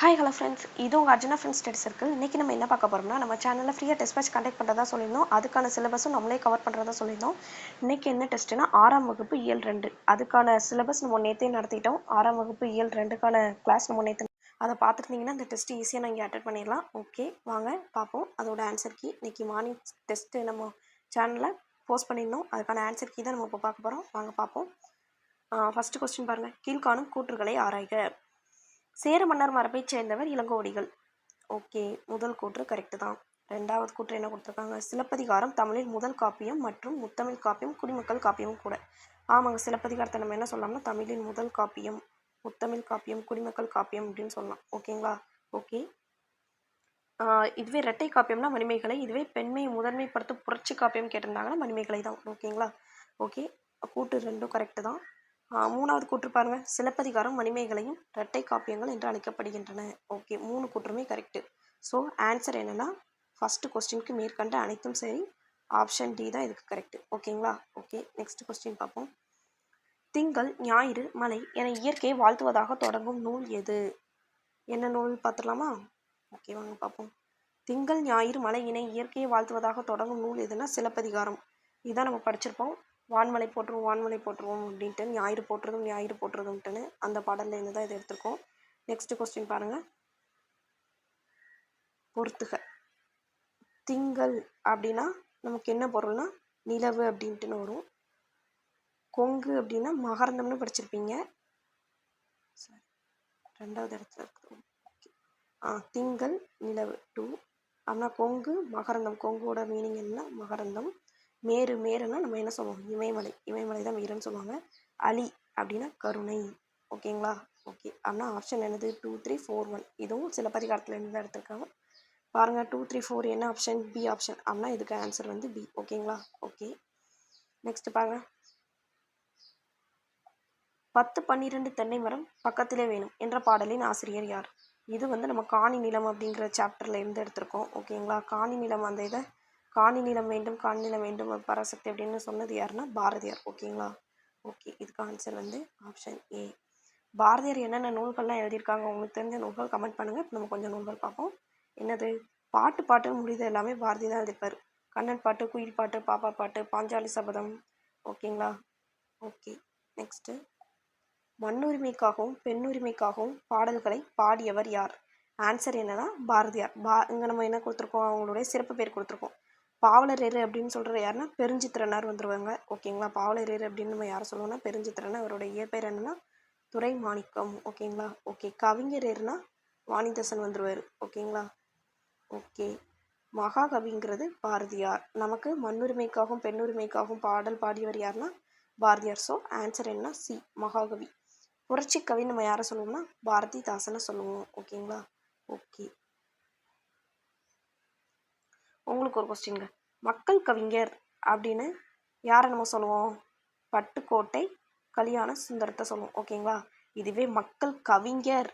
Hi hello friends, இது உங்கள் Arjuna friends study circle. இன்றைக்கி நம்ம என்ன பார்க்க போகிறோம்னா, நம்ம சேனலில் ஃப்ரீயாக டெஸ்ட் பேட்ச் கண்டக்ட் பண்ணுறதா சொல்லியிருந்தோம். அதுக்கான சிலபஸும் நம்மளே கவர் பண்ணுறதா சொல்லியிருந்தோம். இன்றைக்கி என்ன டெஸ்ட்டுனா 6ஆம் வகுப்பு இயல் 2 அதுக்கான சிலபஸ் நம்ம நேற்றே நடத்திட்டோம். 6ஆம் வகுப்பு இயல் 2க்கான கிளாஸ் நம்ம நேற்று அதை பார்த்துருந்தீங்கன்னா அந்த டெஸ்ட்டு ஈஸியாக நான் இங்கே அட்டென்ட் பண்ணிடலாம். ஓகே, வாங்க பார்ப்போம். அதோட ஆன்சர் கீ இன்றைக்கி மார்னிங் டெஸ்ட்டு நம்ம சேனலில் போஸ்ட் பண்ணியிருந்தோம். அதுக்கான ஆன்சர் கீ தான் நம்ம இப்போ பார்க்க போகிறோம். வாங்க பார்ப்போம். ஃபஸ்ட்டு கொஸ்டின் பாருங்கள். கீழ்காணும் கூற்றுகளை ஆராய்க. சேர மன்னர் மரபைச் சேர்ந்தவர் இளங்கோவடிகள். ஓகே, முதல் கூற்று கரெக்டு தான். ரெண்டாவது கூற்று என்ன கொடுத்துருக்காங்க? சிலப்பதிகாரம் தமிழில் முதல் காப்பியம் மற்றும் முத்தமிழ் காப்பியம் குடிமக்கள் காப்பியம் கூட. ஆமாங்க, சிலப்பதிகாரத்தை நம்ம என்ன சொல்லலாம்னா தமிழின் முதல் காப்பியம், முத்தமிழ் காப்பியம், குடிமக்கள் காப்பியம் அப்படின்னு சொல்லலாம். ஓகேங்களா? ஓகே. இதுவே இரட்டை காப்பியம்னா மணிமேகலை, இதுவே பெண்மையை முதன்மைப்படுத்தும் புரட்சி காப்பியம் கேட்டிருந்தாங்கன்னா மணிமேகலை தான். ஓகேங்களா? ஓகே, கூற்று ரெண்டும் கரெக்டு தான். மூணாவது கூற்று பாருங்க, சிலப்பதிகாரம் மணிமேகலையும் இரட்டை காப்பியங்கள் என்று அழைக்கப்படுகின்றன. ஓகே, 3 கூற்றுமே கரெக்டு. ஸோ ஆன்சர் என்னன்னா ஃபர்ஸ்ட் கொஸ்டினுக்கு மேற்கண்ட அனைத்தும் சரி. ஆப்ஷன் டி தான் இதுக்கு கரெக்டு. ஓகேங்களா? ஓகே, நெக்ஸ்ட் கொஸ்டின் பார்ப்போம். திங்கள் ஞாயிறு மலை என இயற்கையை வாழ்த்துவதாக தொடங்கும் நூல் எது? என்ன நூல் பார்த்துடலாமா? ஓகே, வாங்க பார்ப்போம். திங்கள் ஞாயிறு மலை என இயற்கையை வாழ்த்துவதாக தொடங்கும் நூல் எதுனா சிலப்பதிகாரம். இதுதான் நம்ம படிச்சிருப்போம். வான்மலை போற்றுவோம் வான்மலை போற்றுவோம் அப்படின்ட்டு, ஞாயிறு போற்றுறதும் ஞாயிறு போற்றுறதும்ட்டுன்னு அந்த பாடல்ல இருந்து தான் இதை எடுத்திருக்கோம். நெக்ஸ்ட் கொஸ்டின் பாருங்க. பொறுத்துக. திங்கள் அப்படின்னா நமக்கு என்ன பொருள்னா நிலவு அப்படின்ட்டுன்னு வரும். கொங்கு அப்படின்னா மகரந்தம்னு படிச்சிருப்பீங்க. ரெண்டாவது இடத்துல இருக்குது. திங்கள் நிலவு 2 அப்படின்னா கொங்கு மகரந்தம். கொங்குவோட மீனிங் என்ன? மகரந்தம். மேரு மேருன்னா நம்ம என்ன சொல்லுவோம்? இமயமலை. இமயமலை தான் மேருன்னு சொல்லுவாங்க. அலி அப்படின்னா கருணை. ஓகேங்களா? ஓகே, அப்படின்னா ஆப்ஷன் என்னது? 2, 3, 4, 1. இதுவும் சிலப்பதிகாரத்தில் இருந்து தான் எடுத்திருக்காங்க. பாருங்கள், 2, 3, 4 என்ன ஆப்ஷன்? B option. அப்படின்னா இதுக்கு ஆன்சர் வந்து பி. ஓகேங்களா? ஓகே, நெக்ஸ்ட் பாருங்க. 10, 12 தென்னை மரம் பக்கத்திலே வேணும் என்ற பாடலின் ஆசிரியர் யார்? இது வந்து நம்ம காணி நிலம் அப்படிங்கிற சாப்டர்ல இருந்து எடுத்திருக்கோம். ஓகேங்களா? காணி நிலம், அந்த இதை காணி நிலம் வேண்டும் காணி நிலம் வேண்டும் பராசக்தி அப்படின்னு சொன்னது யாருன்னா பாரதியார். ஓகேங்களா? ஓகே, இதுக்கு ஆன்சர் வந்து ஆப்ஷன் ஏ. பாரதியார் என்னென்ன நூல்கள்லாம் எழுதியிருக்காங்க உங்களுக்கு தெரிஞ்ச நூல்கள் கமெண்ட் பண்ணுங்க. இப்போ நம்ம கொஞ்சம் நூல்கள் பார்ப்போம். என்னது? பாட்டுன்னு முடியுது எல்லாமே பாரதி தான் எழுதியிருப்பார். கண்ணன் பாட்டு, குயில் பாட்டு, பாப்பா பாட்டு, பாஞ்சாலி சபதம். ஓகேங்களா? Okay, next. மண்ணுரிமைக்காகவும் பெண்ணுரிமைக்காகவும் பாடல்களை பாடியவர் யார்? ஆன்சர் என்னன்னா பாரதியார். இங்கே நம்ம என்ன கொடுத்துருக்கோம்? அவங்களுடைய சிறப்பு பேர் கொடுத்துருக்கோம். பாவலரேறு அப்படின்னு சொல்கிற யாருன்னா பெருஞ்சித்திரனார் வந்துருவாங்க. ஓகேங்களா? பாவலரேறு அப்படின்னு நம்ம யாரை சொல்லுவோம்னா பெருஞ்சித்திரன். அவருடைய இயற்பெயர் என்னன்னா துரை மாணிக்கம். ஓகேங்களா? ஓகே, கவிஞரேறுனா வாணிதாசன் வந்துருவார். ஓகேங்களா? ஓகே, மகாகவிங்கிறது பாரதியார். நமக்கு மண்ணுரிமைக்காகவும் பெண்ணுரிமைக்காகவும் பாடல் பாடியவர் யாருன்னா பாரதியார். ஸோ ஆன்சர் என்ன? சி, மகாகவி. புரட்சி கவி நம்ம யாரை சொல்லுவோம்னா பாரதிதாசனை சொல்லுவோம். ஓகேங்களா? ஓகே, உங்களுக்கு ஒரு கொஸ்டின்ங்க. மக்கள் கவிஞர் அப்படின்னு யாரை நம்ம சொல்லுவோம்? பட்டுக்கோட்டை கல்யாண சுந்தரத்தை சொல்லுவோம். ஓகேங்களா? இதுவே மக்கள் கவிஞர்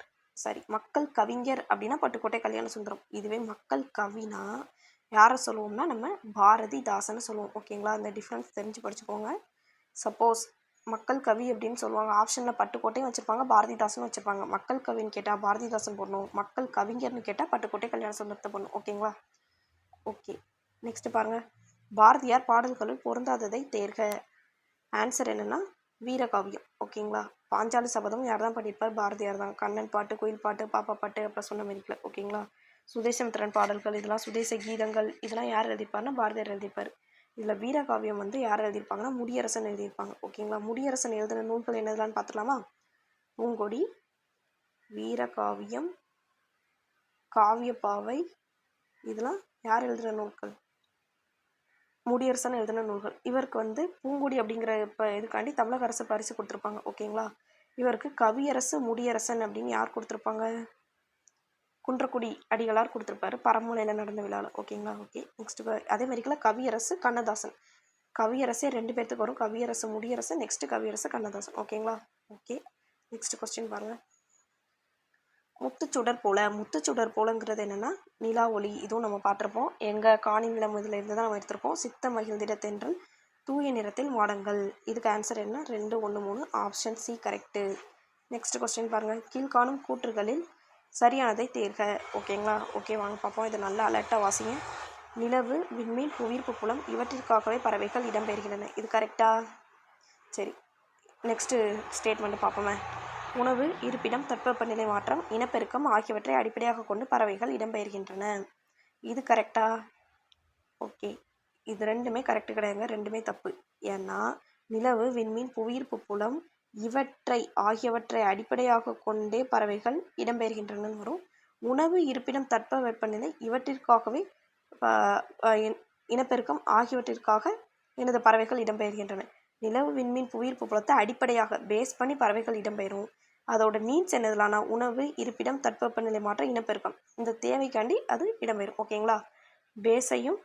அப்படின்னா பட்டுக்கோட்டை கல்யாண சுந்தரம். இதுவே மக்கள் கவினா யாரை சொல்லுவோம்னா நம்ம பாரதிதாசனை சொல்லுவோம். ஓகேங்களா? அந்த டிஃப்ரென்ஸ் தெரிஞ்சு படிச்சுக்கோங்க. சப்போஸ் மக்கள் கவி அப்படின்னு சொல்லுவாங்க, ஆப்ஷனில் பட்டுக்கோட்டையும் வச்சுருப்பாங்க பாரதிதாசனும் வச்சுருப்பாங்க. மக்கள் கவின்னு கேட்டால் பாரதிதாசன் போடணும், மக்கள் கவிஞர்னு கேட்டால் பட்டுக்கோட்டை கல்யாண சுந்தரத்தை போடணும். ஓகேங்களா? ஓகே, நெக்ஸ்ட் பாருங்கள். பாரதியார் பாடல்களுள் பொருந்தாததை தேர்க. ஆன்சர் என்னென்னா வீரகாவியம். ஓகேங்களா? பாஞ்சாலி சபதம் யார் தான் பண்ணியிருப்பார்? பாரதியார் தான். கண்ணன் பாட்டு, குயில் பாட்டு, பாப்பா பாட்டு அப்புறம் சொன்ன மாரிக்கல. ஓகேங்களா? சுதேசமித்திரன் பாடல்கள் இதெல்லாம் சுதேச கீதங்கள் இதெல்லாம் யார் எழுதியிருப்பார்னா பாரதியார் எழுதியிருப்பார். இதில் வீரகாவியம் வந்து யார் எழுதியிருப்பாங்கன்னா முடியரசன் எழுதியிருப்பாங்க. ஓகேங்களா? முடியரசன் எழுதின நூல்கள் என்னதுலான்னு பார்த்துக்கலாமா? பூங்கொடி, வீரகாவியம், காவியப்பாவை, இதெல்லாம் யார் எழுதுகிற நூல்கள்? முடியரசன் எழுதின நூல்கள். இவருக்கு வந்து பூங்கொடி அப்படிங்கிற இதுக்காண்டி தமிழக அரசு பரிசு கொடுத்துருப்பாங்க. ஓகேங்களா? இவருக்கு கவியரசு முடியரசன் அப்படின்னு யார் கொடுத்துருப்பாங்க? குன்றக்குடி அடிகளார் கொடுத்துருப்பாரு பரமூலையில் நடந்த விழாவில். ஓகேங்களா? ஓகே, நெக்ஸ்ட் அதே மாதிரிக்கல கவியரசு கண்ணதாசன். கவியரசே 2 பேர்த்துக்கு வரும். கவியரசு முடியரசு, நெக்ஸ்ட் கவியரசு கண்ணதாசன். ஓகேங்களா? ஓகே, நெக்ஸ்ட் கொஸ்டின் பாருங்க. முத்துச்சுடர் போலங்கிறது என்னன்னா நிலா ஒளி. இதுவும் நம்ம பார்த்துருப்போம். எங்கள் காணி நிலம் இதில் இருந்து தான் நம்ம எடுத்திருப்போம். சித்த மகிழ்ந்திட தென்றல் தூய நிறத்தில் மாடங்கள். இதுக்கு ஆன்சர் என்ன? 2, 1, 3. Option C correct. Next question பாருங்கள். கீழ்காணும் கூற்றுகளில் சரியானதை தேர்க. ஓகேங்களா? ஓகே, வாங்க பார்ப்போம். இதை நல்லா அலர்ட்டாக வாசிங்க. நிலவு, விண்மீன், புவியீர்ப்பு புலம் இவற்றிற்காகவே பறவைகள் இடம்பெறுகின்றன. இது கரெக்டா? சரி, நெக்ஸ்ட்டு ஸ்டேட்மெண்ட் பார்ப்போமே. உணவு, இருப்பிடம், தட்பவெப்பநிலை மாற்றம், இனப்பெருக்கம் ஆகியவற்றை அடிப்படையாக கொண்டு பறவைகள் இடம்பெறுகின்றன. இது கரெக்டா? ஓகே, இது ரெண்டுமே கரெக்டு கிடையாதுங்க, ரெண்டுமே தப்பு. ஏன்னா நிலவு, விண்மீன், புவியீர்ப்பு புலம் ஆகியவற்றை அடிப்படையாக கொண்டே பறவைகள் இடம்பெறுகின்றன வரும். உணவு, இருப்பிடம், தட்பவெப்பநிலை இவற்றிற்காகவே இனப்பெருக்கம் ஆகியவற்றிற்காக எனது பறவைகள் இடம்பெறுகின்றன. நிலவு, விண்மீன், புவியீர்ப்பு புலத்தை அடிப்படையாக பேஸ் பண்ணி பறவைகள் இடம்பெறும். அதோட நீட்ஸ் என்னதுலானா உணவு, இருப்பிடம், தட்பவெப்பநிலை மாற்றம், இனப்பெருக்கம். இந்த தேவைக்காண்டி அது இடம்பெறும். ஓகேங்களா? பேஸையும்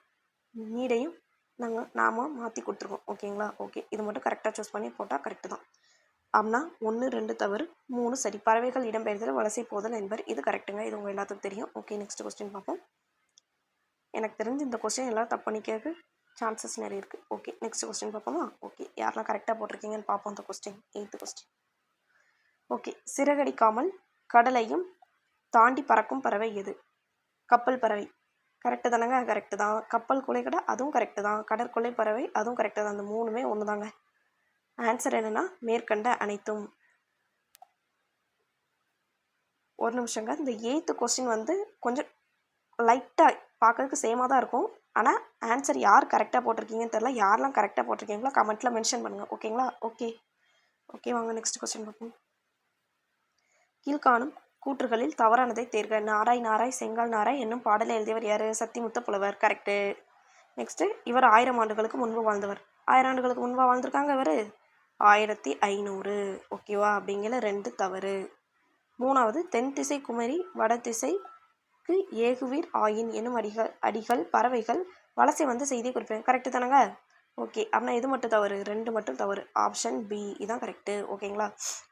நீடையும் நாம் மாற்றி கொடுத்துருக்கோம். ஓகேங்களா? ஓகே, இது மட்டும் கரெக்டாக சூஸ் பண்ணி போட்டால் கரெக்டு தான். அப்படின்னா 1, 2 தவறு, 3 சரி. பறவைகள் இடம்பெயர்தல், வலசை போதல் என்பர். இது கரெக்டுங்க, இது உங்கள் எல்லாத்துக்கும் தெரியும். ஓகே, நெக்ஸ்ட் கொஸ்டின் பார்ப்போம். எனக்கு தெரிஞ்சு இந்த கொஸ்டின் எல்லாம் தப்பு பண்ணிக்கிறதுக்கு சான்சஸ் நிறைய இருக்குது. ஓகே, நெக்ஸ்ட் கொஸ்டின் பார்ப்போமா? ஓகே, யாரெல்லாம் கரெக்டாக போட்டிருக்கீங்கன்னு பார்ப்போம். இந்த கொஸ்டின் 8th கொஸ்டின். ஓகே, சிறகடிக்காமல் கடலையும் தாண்டி பறக்கும் பறவை எது? கப்பல் பறவை. கரெக்டு தானேங்க? கரெக்டு தான். கப்பல் கொள்ளைக்கடை, அதுவும் கரெக்டு தான். கடற்கொள்ளை பறவை, அதுவும் கரெக்டு தான். அந்த மூணுமே ஒன்று தாங்க. ஆன்சர் என்னன்னா மேற்கண்ட அனைத்தும். ஒரு நிமிஷங்க, இந்த 8th கொஸ்டின் வந்து கொஞ்சம் லைட்டாக பார்க்கறதுக்கு சேமாக தான் இருக்கும். ஆனால் ஆன்சர் யார் கரெக்டாக போட்டிருக்கீங்கன்னு தெரியல. யாரெல்லாம் கரெக்டாக போட்டிருக்கீங்களோ கமெண்ட்டில் மென்ஷன் பண்ணுங்கள். ஓகேங்களா? ஓகே ஓகே, வாங்க நெக்ஸ்ட் கொஸ்டின் பார்ப்போம். கீழ்காணும் கூற்றுகளில் தவறானதை தேர்க. நாராய் நாராய் செங்கால் நாராய் என்னும் பாடலை எழுதியவர் யார்? சத்திமுத்த புலவர். கரெக்டு. நெக்ஸ்ட்டு, இவர் 1000 ஆண்டுகளுக்கு முன்பு வாழ்ந்தவர். 1000 ஆண்டுகளுக்கு முன்பாக வாழ்ந்திருக்காங்க இவர்? 1500. ஓகேவா? அப்படிங்கிற 2 தவறு. 3வது, தென் திசை குமரி வட திசைக்கு ஏகுவீர் ஆயின் என்னும் அடிகள் பறவைகள் வலசை வந்து செய்தியை குறிப்பிடும். கரெக்டு தானேங்க? ஓகே, அப்படின்னா இது மட்டும் தவறு, 2 மட்டும் தவறு. ஆப்ஷன் பி இதான் கரெக்டு. ஓகேங்களா?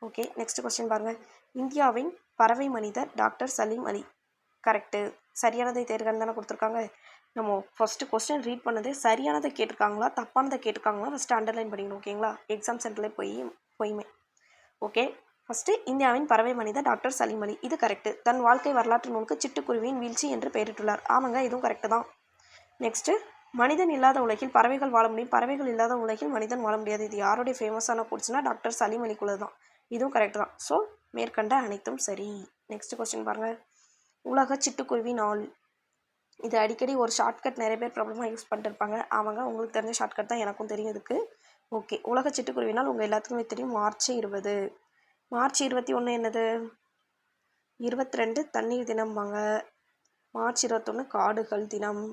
ஓகே, நெக்ஸ்ட் கொஸ்டின் பாருங்கள். இந்தியாவின் பறவை மனிதர் டாக்டர் சலீம் அலி. கரெக்டு. சரியானதை தேர்கன்னு தானே கொடுத்துருக்காங்க. நம்ம ஃபஸ்ட்டு கொஸ்டின் ரீட் பண்ணதே சரியானதை கேட்டிருக்காங்களா தப்பானதை கேட்டிருக்காங்களா ஃபஸ்ட்டு அண்டர்லைன் பண்ணிக்கணும். ஓகேங்களா? எக்ஸாம் சென்டரில் போயுமே. ஓகே, ஃபஸ்ட்டு இந்தியாவின் பறவை மனிதர் டாக்டர் சலீம் அலி. இது கரெக்டு. தன் வாழ்க்கை வரலாற்று நூலுக்கு சிட்டுக்குருவியின் வீழ்ச்சி என்று பெயரிட்டுள்ளார். ஆமாங்க, இதுவும் கரெக்டு தான். நெக்ஸ்ட்டு, மனிதன் இல்லாத உலகில் பறவைகள் வாழ முடியும், பறவைகள் இல்லாத உலகில் மனிதன் வாழ முடியாது. இது யாருடைய ஃபேமஸான கோட்ஸ்னா டாக்டர் சலீம் அலிக்குள்ள தான். இதுவும் கரெக்டு தான். ஸோ மேற்கண்ட அனைத்தும் சரி. நெக்ஸ்ட் கொஸ்டின் பாருங்கள். உலக சிட்டுக்குருவி நாள். இது அடிக்கடி ஒரு ஷார்ட்கட் நிறைய பேர் ப்ராப்ளமாக யூஸ் பண்ணிட்டு இருப்பாங்க. அவங்க உங்களுக்கு தெரிஞ்ச ஷார்ட்கட் தான் எனக்கும் தெரியும் இதுக்கு. ஓகே, உலக சிட்டுக்குருவி நாள் உங்கள் எல்லாத்துக்குமே தெரியும். மார்ச் 20. மார்ச் 21 என்னது? 22 தண்ணீர் தினம்பாங்க. மார்ச் 21 காடுகள் தினம்.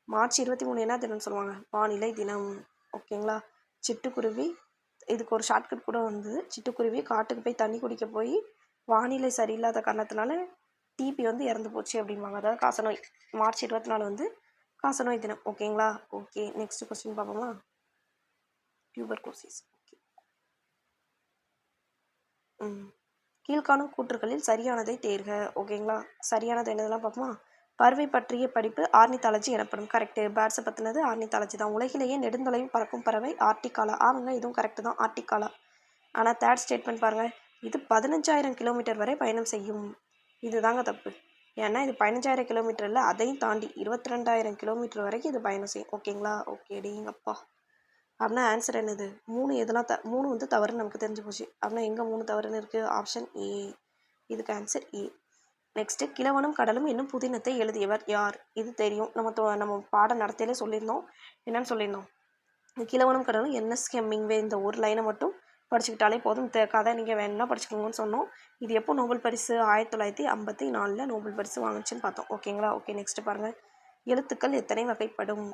மார்ச் 23 என்ன தினம்னு சொல்லுவாங்க? வானிலை தினம். ஓகேங்களா? சிட்டுக்குருவி, இதுக்கு ஒரு ஷார்ட்கட் கூட வந்தது. சிட்டுக்குருவி காட்டுக்கு போய் தண்ணி குடிக்க போய் வானிலை சரியில்லாத காரணத்தினால டிபி வந்து இறந்து போச்சு அப்படிம்பாங்க. அதாவது காசநோய். மார்ச் 24 வந்து காசநோய் தினம். ஓகேங்களா? ஓகே, நெக்ஸ்ட் கொஸ்டின் பார்ப்போமா? டியூபர்குலோசிஸ். ஓகே, கீழ்காணும் கூற்றுகளில் சரியானதை தேர்க. ஓகேங்களா? சரியானது என்னதெல்லாம் பார்ப்போமா? பறவை பற்றிய படிப்பு ஆர்னித்தாலஜி எனப்படும். கரெக்டு. பேர்ட்ஸை பற்றினது ஆர்னித்தாலஜி தான். உலகிலேயே நெடுந்தொலைவு பறக்கும் பறவை ஆர்டிகாலா. ஆமாங்க, இதுவும் கரெக்டு தான், ஆர்டிகாலா. ஆனால் தேர்ட் ஸ்டேட்மெண்ட் பாருங்கள். இது 15,000 கிலோமீட்டர் வரை பயணம் செய்யும். இது தாங்க தப்பு. ஏன்னா இது 15,000 கிலோமீட்டர் இல்லை, அதையும் தாண்டி 22,000 கிலோமீட்டர் வரைக்கும் இது பயணம் செய்யும். ஓகேங்களா? ஓகே, டீங்கப்பா. அப்படின்னா ஆன்சர் என்னது? 3 எதெல்லாம் 3 வந்து தவறுன்னு நமக்கு தெரிஞ்சு போச்சு. அப்படின்னா எங்கே 3 தவறுன்னு இருக்குது? Option A. இதுக்கு ஆன்சர் ஏ. நெக்ஸ்ட்டு, கிழவனும் கடலும் என்னும் புதினத்தை எழுதியவர் யார்? இது தெரியும், நம்ம பாடம் நடத்தையிலே சொல்லியிருந்தோம். என்னன்னு சொல்லியிருந்தோம்? கிழவனும் கடலும் என்எஸ் ஹெமிங்வே. இந்த ஒரு லைனை மட்டும் படிச்சுக்கிட்டாலே போதும். இந்த கதை நீங்கள் வேணும்னா படிச்சுக்கோங்கன்னு சொன்னோம். இது எப்போ நோபல் பரிசு? 1954 நோபல் பரிசு வாங்குச்சுன்னு பார்த்தோம். ஓகேங்களா? ஓகே, நெக்ஸ்ட்டு பாருங்கள். எழுத்துக்கள் எத்தனை வகைப்படும்?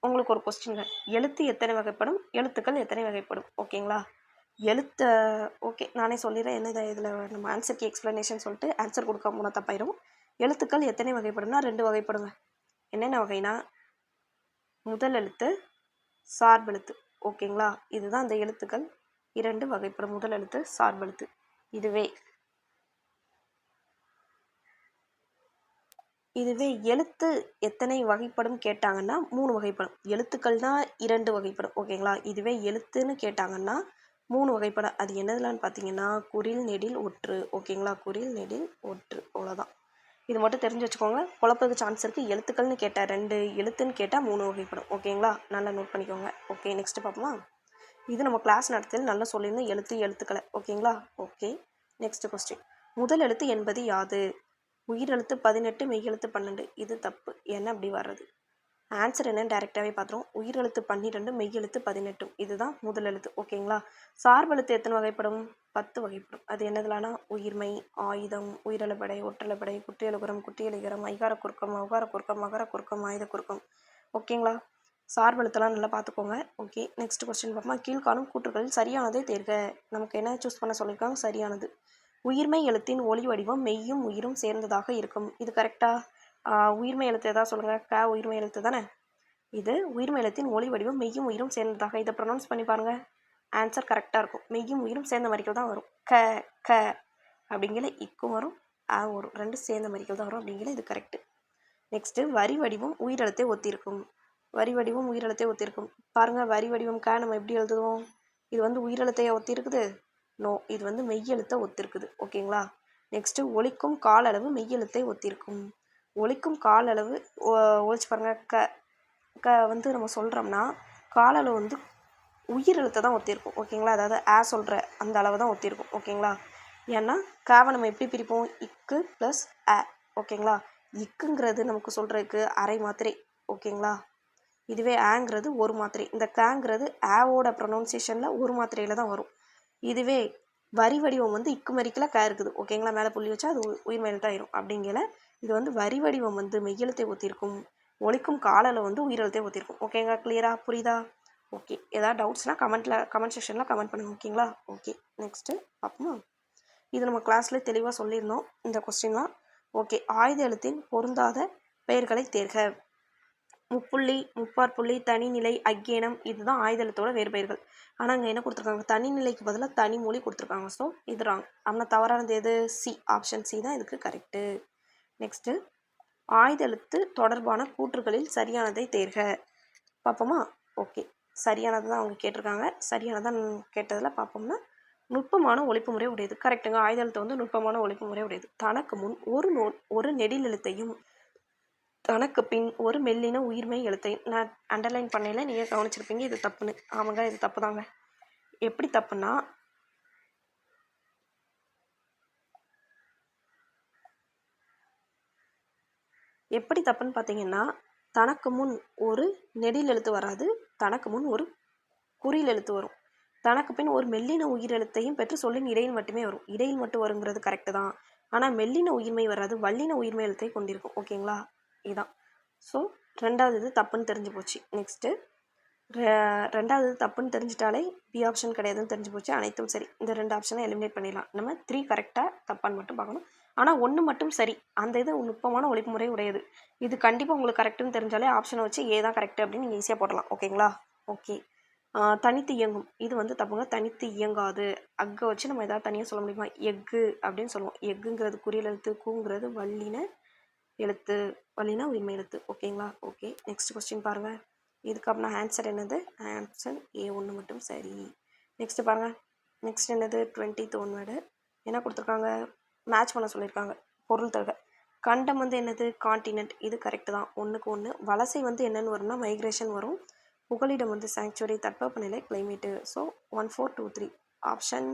உங்களுக்கு ஒரு கொஸ்டின்ங்க. எழுத்து எத்தனை வகைப்படும்? எழுத்துக்கள் எத்தனை வகைப்படும்? ஓகேங்களா? ஓகே, நானே சொல்லிடுறேன். என்ன இதில் நம்ம ஆன்சருக்கு எக்ஸ்ப்ளனேஷன் சொல்லிட்டு ஆன்சர் கொடுக்க போனால் தப்பாயிடும். எழுத்துக்கள் எத்தனை வகைப்படும்னா 2 வகைப்படுங்க. என்னென்ன வகைனா, முதல் எழுத்து, சார்பெழுத்து. ஓகேங்களா? இதுதான் அந்த எழுத்துக்கள் 2 வகைப்படும். முதல் எழுத்து, சார்பெழுத்து. இதுவே எழுத்து எத்தனை வகைப்படும் கேட்டாங்கன்னா 3 வகைப்படும். எழுத்துக்கள் தான் 2 வகைப்படும். ஓகேங்களா? இதுவே எழுத்துன்னு கேட்டாங்கன்னா 3 வகைப்படும். அது என்னதுலான்னு பார்த்தீங்கன்னா குறில் நெடில் ஒற்று. ஓகேங்களா, குறில் நெடில் ஒற்று, அவ்வளோதான். இது மட்டும் தெரிஞ்சு வச்சுக்கோங்க. குழப்பத்துக்கு சான்ஸ் இருக்குது. எழுத்துக்கள்னு கேட்டால் 2, எழுத்துன்னு கேட்டால் 3 வகைப்படும். ஓகேங்களா, நல்லா நோட் பண்ணிக்கோங்க. ஓகே, நெக்ஸ்ட் பார்ப்போமா. இது நம்ம கிளாஸ் நடத்தல் நல்லா சொல்லியிருந்தோம், எழுத்துக்களை. ஓகேங்களா, ஓகே. Next question. முதல் எழுத்து என்பது யாது? உயிரெழுத்து 18, மெய்யெழுத்து 12. இது தப்பு. என்ன அப்படி வர்றது? ஆன்சர் என்னன்னு டேரெக்டாகவே பார்த்துரும். உயிரெழுத்து 12, மெய்யெழுத்து 18. இதுதான் முதல் எழுத்து. ஓகேங்களா. சார்பெழுத்து எத்தனை வகைப்படும்? 10 வகைப்படும். அது என்னதுலானா உயிர்மை, ஆயுதம், உயிரெழுபடை, ஒற்றெழுபடை, குற்றியலுகரம், குற்றியலிகரம், ஐகார குறுக்கம், ஔகார குறுக்கம், மகர குறுக்கம், ஆயுத குறுக்கம். ஓகேங்களா, சார்பெழுத்தெல்லாம் நல்லா பார்த்துக்கோங்க. ஓகே, நெக்ஸ்ட் கொஸ்டின் பார்ப்போமா. கீழ்காணும் கூற்றுகளில் சரியானதை தேர்க. நமக்கு என்ன சூஸ் பண்ண சொல்லியிருக்காங்க? சரியானது. உயிர்மை எழுத்தின் ஒளி வடிவம் மெய்யும் உயிரும் சேர்ந்ததாக இருக்கும். இது கரெக்டா? உயிர்மை எழுத்து எதாவது சொல்லுங்கள். க உயிர்மை எழுத்து தானே. இது உயிர்மை எழுத்தின் ஒளி வடிவம் மெய்யும் உயிரும் சேர்ந்ததாக. இதை ப்ரொனவுன்ஸ் பண்ணி பாருங்கள். ஆன்சர் கரெக்டாக இருக்கும். மெய்யும் உயிரும் சேர்ந்த மாதிரிகள் தான் வரும். க க அப்படிங்கிற இக்கும் வரும், வரும். ரெண்டும் சேர்ந்த மாதிரிகள் தான் வரும் அப்படிங்கிற இது கரெக்டு. நெக்ஸ்ட்டு வரி வடிவம் உயிரெழுத்தை ஒத்திருக்கும். வரி வடிவம் உயிரெழுத்தை ஒத்திருக்கும். பாருங்கள், வரி வடிவம் க நம்ம எப்படி எழுதுவோம்? இது வந்து உயிரெழுத்தையை ஒத்தி இருக்குது? நோ, இது வந்து மெய்யெழுத்தை ஒத்திருக்குது. ஓகேங்களா. நெக்ஸ்ட்டு ஒலிக்கும் கால அளவு மெய்யெழுத்தை ஒத்திருக்கும். ஒலிக்கும் கால அளவு ஒழிச்சு பாருங்கள். க க வந்து நம்ம சொல்கிறோம்னா கால அளவு வந்து உயிரெழுத்தை தான் ஒத்திருக்கும். ஓகேங்களா, அதாவது சொல்கிற அந்த அளவு தான் ஒத்திருக்கும். ஓகேங்களா. ஏன்னா காவை நம்ம எப்படி பிரிப்போம்? இக்கு ப்ளஸ் ஓகேங்களா. இக்குங்கிறது நமக்கு சொல்கிறதுக்கு அரை மாத்திரை. ஓகேங்களா. இதுவே ஆங்கிறது ஒரு மாத்திரை. இந்த காங்கிறது ஆவோட ப்ரொனவுன்சியேஷனில் ஒரு மாத்திரையில் தான் வரும். இதுவே வரி வடிவம் வந்து இக்கு மரிக்கில் க இருக்குது. ஓகேங்களா, மேலே புள்ளி வச்சா அது உயிர்மை எழுத்தாயிரும். அப்படிங்கிற இது வந்து வரி வடிவம் வந்து மெய்யெழுத்தை ஒத்திருக்கும். ஒலிக்கும் காலில் வந்து உயிரெழுத்தை ஒத்திருக்கும். ஓகேங்களா, கிளியரா புரியுதா? ஓகே, ஏதாவது டவுட்ஸ்னால் கமெண்ட் செக்ஷனில் கமெண்ட் பண்ணுங்கள். ஓகேங்களா. ஓகே, நெக்ஸ்ட்டு பார்ப்போமா. இது நம்ம கிளாஸில் தெளிவாக சொல்லியிருந்தோம் இந்த கொஸ்டின்லாம். ஓகே, ஆயுத எழுத்தின் பொருந்தாத பெயர்களை தேர்க. முப்புள்ளி, முப்பாற்புள்ளி, தனிநிலை, அக்கேனம், இதுதான் ஆயுத எழுத்தோட வேறு பெயர்கள். ஆனால் அங்கே என்ன கொடுத்துருக்காங்க? தனிநிலைக்கு பதிலாக தனிமொழி கொடுத்துருக்காங்க. ஸோ இது ராங். ஆனால் தவறானது எது? சி, ஆப்ஷன் சி தான் இதுக்கு கரெக்டு. நெக்ஸ்ட்டு ஆயுத எழுத்து தொடர்பான கூற்றுகளில் சரியானதை தேர்க. பார்ப்போமா. ஓகே, சரியானது தான் அவங்க கேட்டிருக்காங்க. சரியானதான் கேட்டதில் பார்ப்போம்னா நுட்பமான ஒழிப்பு முறை உடையது. கரெக்டுங்க. ஆயுத எழுத்து வந்து நுட்பமான ஒழிப்பு முறை உடையது. தனக்கு முன் ஒரு நெடில் எழுத்தையும் தனக்கு பின் ஒரு மெல்லின உயிர்மை எழுத்தையும். நான் அண்டர்லைன் பண்ணையில் நீங்கள் கவனிச்சிருப்பீங்க இது தப்புன்னு. ஆமாங்க, இது தப்பு தாங்க. எப்படி தப்புன்னா எப்படி தப்புன்னு பார்த்தீங்கன்னா தனக்கு முன் ஒரு நெடில் எழுத்து வராது, தனக்கு முன் ஒரு குறில் எழுத்து வரும். தனக்கு பின் ஒரு மெல்லின உயிர் எழுத்தையும் பெற்று சொல்லின் இடையில் மட்டுமே வரும். இடையில் மட்டும் வருங்கிறது கரெக்டு தான். ஆனால் மெல்லின உயிர்மை வராது, வல்லின உயிர்மை எழுத்தை கொண்டிருக்கும். ஓகேங்களா, இதுதான். ஸோ ரெண்டாவது இது தப்புன்னு தெரிஞ்சு போச்சு. நெக்ஸ்ட்டு ரெண்டாவது தப்புன்னு தெரிஞ்சிட்டாலே பி ஆப்ஷன் கிடையாதுன்னு தெரிஞ்சு போச்சு. அனைத்தும் சரி. இந்த 2 ஆப்ஷனை எலிமினேட் பண்ணிடலாம். நம்ம 3 கரெக்டாக தப்பான்னு மட்டும் பார்க்கணும். ஆனால் 1 மட்டும் சரி. அந்த இது நுட்பமான ஒழிப்பு முறை உடையது. இது கண்டிப்பாக உங்களுக்கு கரெக்டுன்னு தெரிஞ்சாலே ஆப்ஷனை வச்சு ஏ தான் கரெக்டு அப்படின்னு நீங்கள் ஈஸியாக போடலாம். ஓகேங்களா. ஓகே, தனித்து இயங்கும். இது வந்து தப்புங்க. தனித்து இயங்காது. அக்கை வச்சு நம்ம எதாவது தனியாக சொல்ல முடியுமா? எக்கு அப்படின்னு சொல்லுவோம். எக்குங்கிறது குறியல் எழுத்து, கூங்கிறது வல்லின எழுத்து, வல்லின உயிர்மை எழுத்து. ஓகேங்களா. ஓகே, நெக்ஸ்ட் கொஸ்டின் பாருங்கள். இதுக்கு அப்புறம் ஆன்சர் என்னது? ஆன்சர் A1 மட்டும் சரி. நெக்ஸ்ட்டு பாருங்கள். நெக்ஸ்ட் என்னது? 20th ஒன்வேர்டு என்ன கொடுத்துருக்காங்க? மேட்ச் பண்ண சொல்லியிருக்காங்க. பொருள் தருக. கண்டம் வந்து என்னது? காண்டினென்ட். இது கரெக்டு தான். 1க்கு 1. வலசை வந்து என்னென்னு வரும்னா மைக்ரேஷன் வரும். புகலிடம் வந்து சாங்சுவரி, தட்பவெப்பநிலை, கிளைமேட்டு. ஸோ 1 4 2 3 ஆப்ஷன்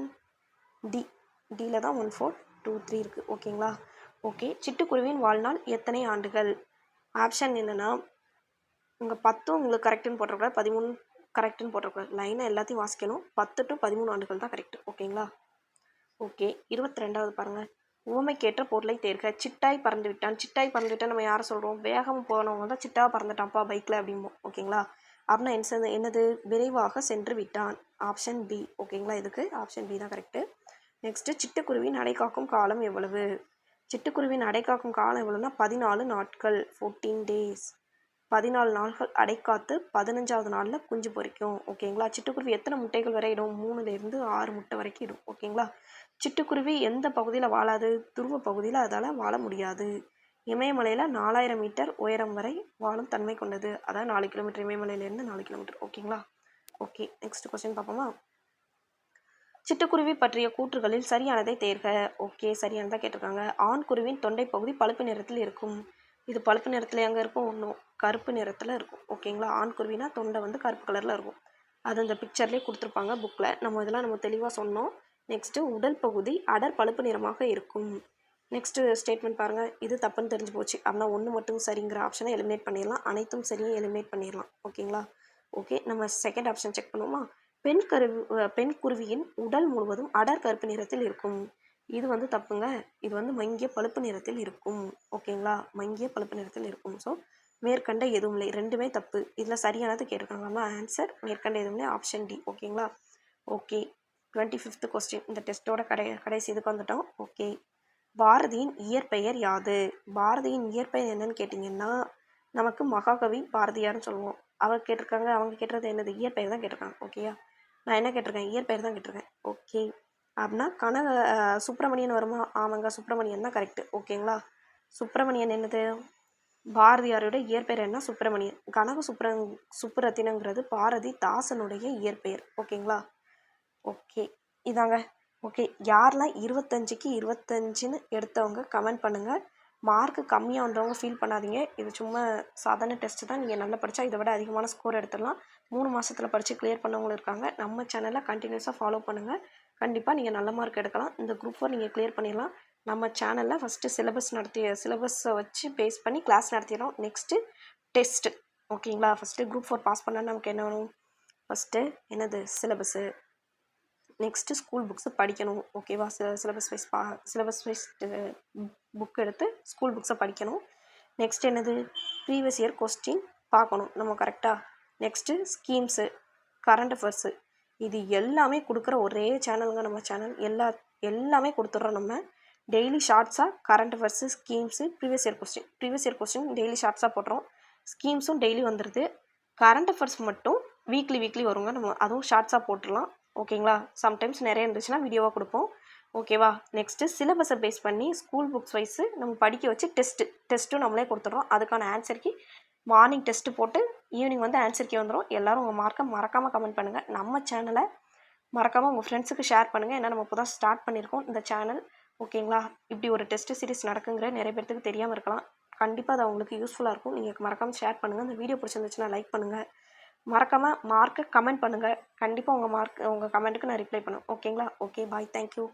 டியில் தான் 1 4 2 3 இருக்குது. ஓகேங்களா. ஓகே, சிட்டுக்குருவியின் வாழ்நாள் எத்தனை ஆண்டுகள்? ஆப்ஷன் என்னென்னா உங்கள் 10 உங்களுக்கு கரெக்டுன்னு போட்டக்கூடாது, 13 கரெக்டுன்னு போட்டக்கூடாது. லைனை எல்லாத்தையும் வாசிக்கணும். 10 to 13 ஆண்டுகள் தான் கரெக்டு. ஓகேங்களா. ஓகே, 22வது பாருங்கள். உவமைக்கேற்ற பொருளை தேர்க. சிட்டாய் பறந்து விட்டான். சிட்டாய் பறந்து விட்டான் நம்ம யாரை சொல்கிறோம்? வேகம் போனவங்க தான் சிட்டாக பறந்துட்டான்ப்பா பைக்கில் அப்படிம்போம். ஓகேங்களா. அப்படின்னா என்னது? விரைவாக சென்று விட்டான். Option B. ஓகேங்களா, இதுக்கு ஆப்ஷன் பி தான் கரெக்டு. நெக்ஸ்ட்டு சிட்டுக்குருவின் அடைக்காக்கும் காலம் எவ்வளவு? சிட்டுக்குருவின் அடைக்காக்கும் காலம் எவ்வளோன்னா 14 நாட்கள், 14 days. 14 நாட்கள் அடைக்காத்து 15வது நாளில் குஞ்சு பொரிக்கும். ஓகேங்களா. சிட்டுக்குருவி எத்தனை முட்டைகள் வரை இடும்? 3லேருந்து 6 முட்டை வரைக்கும் இடும். ஓகேங்களா. சிட்டுக்குருவி எந்த பகுதியில் வாழாது? துருவ பகுதியில் அதால் வாழ முடியாது. இமயமலையில் 4000 மீட்டர் உயரம் வரை வாழும் தன்மை கொண்டது. அதாவது 4 கிலோமீட்டர், இமயமலையிலேருந்து 4 கிலோமீட்டர். ஓகேங்களா. ஓகே, நெக்ஸ்ட் கொஸ்டின் பார்ப்போமா. சிட்டுக்குருவி பற்றிய கூற்றுகளில் சரியானதை தேர்க. ஓகே, சரியானதாக கேட்டிருக்காங்க. ஆண் குருவின் தொண்டை பகுதி பழுப்பு நிறத்தில் இருக்கும். இது பழுப்பு நிறத்தில் எங்கே இருக்கும்? ஒன்றும் கருப்பு நிறத்தில் இருக்கும். ஓகேங்களா, ஆண் குருவினா தொண்டை வந்து கருப்பு கலரில் இருக்கும். அது அந்த பிக்சர்லேயே கொடுத்துருப்பாங்க புக்கில். இதெல்லாம் நம்ம தெளிவாக சொன்னோம். நெக்ஸ்ட்டு உடல் பகுதி அடர் பழுப்பு நிறமாக இருக்கும். நெக்ஸ்ட்டு ஸ்டேட்மெண்ட் பாருங்கள். இது தப்புன்னு தெரிஞ்சு போச்சு. அப்படின்னா ஒன்று மட்டும் சரிங்கிற ஆப்ஷனை எலிமினேட் பண்ணிடலாம். அனைத்தும் சரியும் எலிமினேட் பண்ணிடலாம். ஓகேங்களா, ஓகே. நம்ம செகண்ட் ஆப்ஷன் செக் பண்ணுவோமா? பெண் குருவியின் உடல் முழுவதும் அடர் கருப்பு நிறத்தில் இருக்கும். இது வந்து தப்புங்க. இது வந்து மங்கிய பழுப்பு நிறத்தில் இருக்கும். ஓகேங்களா, மங்கிய பழுப்பு நிறத்தில் இருக்கும். ஸோ மேற்கண்ட எதுவும் இல்லை, ரெண்டுமே தப்பு. இதில் சரியானது கேட்டிருக்காங்க. ஆன்சர் மேற்கண்ட எதுவும் இல்லை, ஆப்ஷன் டி. ஓகேங்களா, ஓகே. 25th question. இந்த டெஸ்ட்டோட கடைசி இதுக்கு வந்துட்டோம். ஓகே, பாரதியின் இயற்பெயர் யாது? பாரதியின் இயற்பெயர் என்னன்னு கேட்டிங்கன்னா நமக்கு மகாகவி பாரதியார்னு சொல்லுவோம். அவங்க கேட்டிருக்கிறது என்னது? இயற்பெயர் தான் கேட்டிருக்காங்க. ஓகேயா, நான் என்ன கேட்டிருக்கேன்? இயற்பெயர் தான் கேட்டிருக்கேன். ஓகே, அப்படின்னா சுப்பிரமணியன் வருமா? ஆமாங்க, சுப்பிரமணியன் தான் கரெக்டு. ஓகேங்களா, சுப்பிரமணியன் என்னது? பாரதியாரோட இயற்பெயர் என்ன? சுப்பிரமணியன். சுப்புரத்தினங்கிறது பாரதிதாசனுடைய இயற்பெயர். ஓகேங்களா, ஓகே. இதாங்க. ஓகே, யாரெல்லாம் 25க்கு 25ன்னு எடுத்தவங்க கமெண்ட் பண்ணுங்கள். மார்க்கு கம்மியாக வந்தவங்க ஃபீல் பண்ணாதீங்க. இது சும்மா சாதாரண டெஸ்ட்டு தான். நீங்கள் நல்லா படித்தா இதை விட அதிகமான ஸ்கோர் எடுத்துடலாம். 3 மாதத்தில் படித்து கிளியர் பண்ணவங்களும் இருக்காங்க. நம்ம சேனலை கண்டினியூஸாக ஃபாலோ பண்ணுங்கள். கண்டிப்பாக நீங்கள் நல்ல மார்க் எடுக்கலாம். இந்த குரூப் 4 நீங்கள் கிளியர் பண்ணிடலாம். நம்ம சேனலில் ஃபஸ்ட்டு சிலபஸை வச்சு பேஸ் பண்ணி கிளாஸ் நடத்திடுறோம். Next test. ஓகேங்களா, ஃபஸ்ட்டு குரூப் 4 பாஸ் பண்ணால் நமக்கு என்ன வேணும்? ஃபஸ்ட்டு என்னது? சிலபஸு. நெக்ஸ்ட்டு ஸ்கூல் புக்ஸு படிக்கணும். ஓகேவா, சிலபஸ் வைஸ் புக் எடுத்து ஸ்கூல் புக்ஸை படிக்கணும். நெக்ஸ்ட் என்னது? ப்ரீவியஸ் இயர் கொஸ்டின் பார்க்கணும் நம்ம கரெக்டாக. நெக்ஸ்ட்டு ஸ்கீம்ஸு, கரண்ட் அஃபேர்ஸு, இது எல்லாமே கொடுக்குற ஒரே சேனலுங்க நம்ம சேனல். எல்லாமே கொடுத்துட்றோம் நம்ம. டெய்லி ஷார்ட்ஸாக current affairs, schemes, previous year question daily ஷார்ட்ஸாக போட்டுறோம். ஸ்கீம்ஸும் டெய்லி வந்துடுது. கரண்ட் அஃபேர்ஸ் மட்டும் வீக்லி வருங்க. நம்ம அதுவும் ஷார்ட்ஸாக போட்டுடலாம். ஓகேங்களா, சம்டைம்ஸ் நிறைய இருந்துச்சுன்னா வீடியோவாக கொடுப்போம். ஓகேவா, நெக்ஸ்ட்டு சிலபஸை பேஸ் பண்ணி ஸ்கூல் புக்ஸ் வைஸு நம்ம படிக்க வச்சு டெஸ்ட்டும் நம்மளே கொடுத்துட்றோம். அதுக்கான ஆன்சருக்கு மார்னிங் டெஸ்ட்டு போட்டு ஈவினிங் வந்து ஆன்சருக்கு வந்துடும். எல்லோரும் உங்கள் மார்க்கை மறக்காமல் கமெண்ட் பண்ணுங்கள். நம்ம சேனலை மறக்காமல் உங்கள் ஃப்ரெண்ட்ஸுக்கு ஷேர் பண்ணுங்கள். ஏன்னா நம்ம இப்போ தான் ஸ்டார்ட் பண்ணியிருக்கோம் இந்த சேனல். ஓகேங்களா, இப்படி ஒரு டெஸ்ட்டு சீரிஸ் நடக்குங்கிற நிறைய பேர்த்துக்கு தெரியாமல் இருக்கலாம். கண்டிப்பாக அது அவங்களுக்கு யூஸ்ஃபுல்லாக இருக்கும். நீங்கள் மறக்காமல் ஷேர் பண்ணுங்கள். இந்த வீடியோ பிடிச்சிருந்துச்சுன்னா லைக் பண்ணுங்கள். மறக்காமல் மார்க்கை கமெண்ட் பண்ணுங்கள். கண்டிப்பாக உங்கள் கமெண்ட்டுக்கு நான் ரிப்ளை பண்ணுவேன். ஓகேங்களா, ஓகே, பாய், தேங்க்யூ.